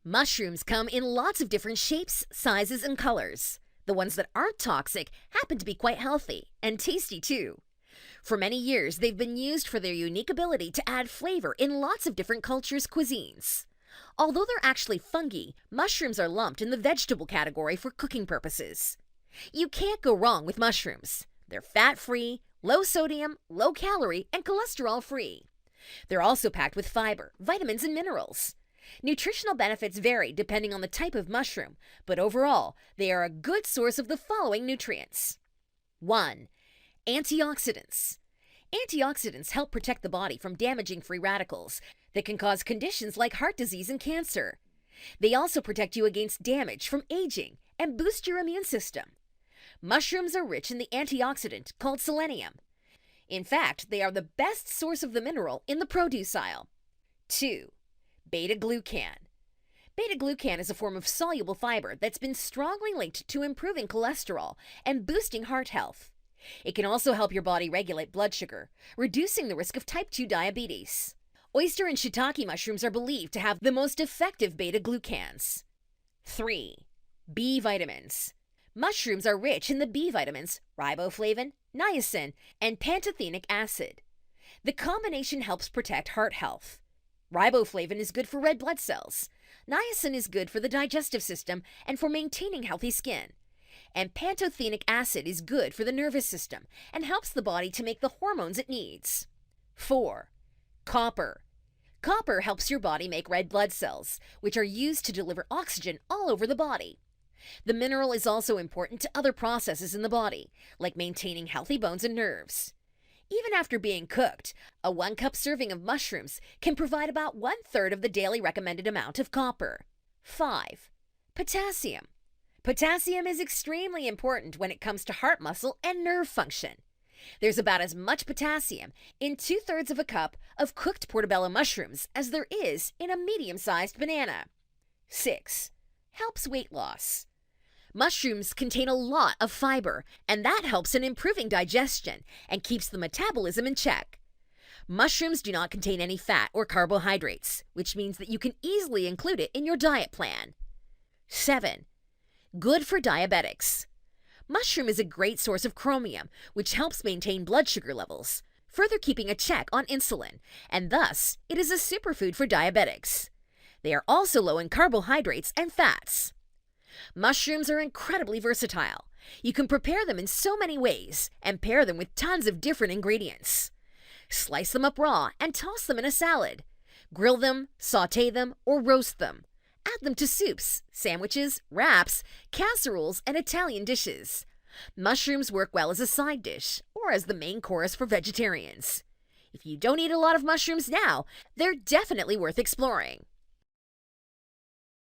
Mushrooms come in lots of different shapes, sizes, and colors. The ones that aren't toxic happen to be quite healthy and tasty too. For many years, they've been used for their unique ability to add flavor in lots of different cultures' cuisines. Although they're actually fungi, mushrooms are lumped in the vegetable category for cooking purposes. You can't go wrong with mushrooms. They're fat-free, low sodium, low calorie, and cholesterol-free. They're also packed with fiber, vitamins, and minerals. Nutritional benefits vary depending on the type of mushroom, but overall, they are a good source of the following nutrients. 1. Antioxidants. Antioxidants help protect the body from damaging free radicals that can cause conditions like heart disease and cancer. They also protect you against damage from aging and boost your immune system. Mushrooms are rich in the antioxidant called selenium. In fact, they are the best source of the mineral in the produce aisle. 2. Beta-glucan. Beta-glucan is a form of soluble fiber that's been strongly linked to improving cholesterol and boosting heart health. It can also help your body regulate blood sugar, reducing the risk of type 2 diabetes. Oyster and shiitake mushrooms are believed to have the most effective beta-glucans. 3. B vitamins. Mushrooms are rich in the B vitamins, riboflavin, niacin, and pantothenic acid. The combination helps protect heart health. Riboflavin is good for red blood cells. Niacin is good for the digestive system and for maintaining healthy skin. And pantothenic acid is good for the nervous system and helps the body to make the hormones it needs. 4. Copper. Copper helps your body make red blood cells, which are used to deliver oxygen all over the body. The mineral is also important to other processes in the body, like maintaining healthy bones and nerves. Even after being cooked, a 1-cup serving of mushrooms can provide about 1/3 of the daily recommended amount of copper. 5. Potassium. Potassium is extremely important when it comes to heart muscle and nerve function. There's about as much potassium in 2/3 of a cup of cooked portobello mushrooms as there is in a medium-sized banana. 6. Helps weight loss. Mushrooms contain a lot of fiber, and that helps in improving digestion and keeps the metabolism in check. Mushrooms do not contain any fat or carbohydrates, which means that you can easily include it in your diet plan. 7. Good for diabetics. Mushroom is a great source of chromium, which helps maintain blood sugar levels, further keeping a check on insulin, and thus it is a superfood for diabetics. They are also low in carbohydrates and fats. Mushrooms are incredibly versatile. You can prepare them in so many ways and pair them with tons of different ingredients. Slice them up raw and toss them in a salad. Grill them, sauté them, or roast them. Add them to soups, sandwiches, wraps, casseroles, and Italian dishes. Mushrooms work well as a side dish or as the main course for vegetarians. If you don't eat a lot of mushrooms now, they're definitely worth exploring.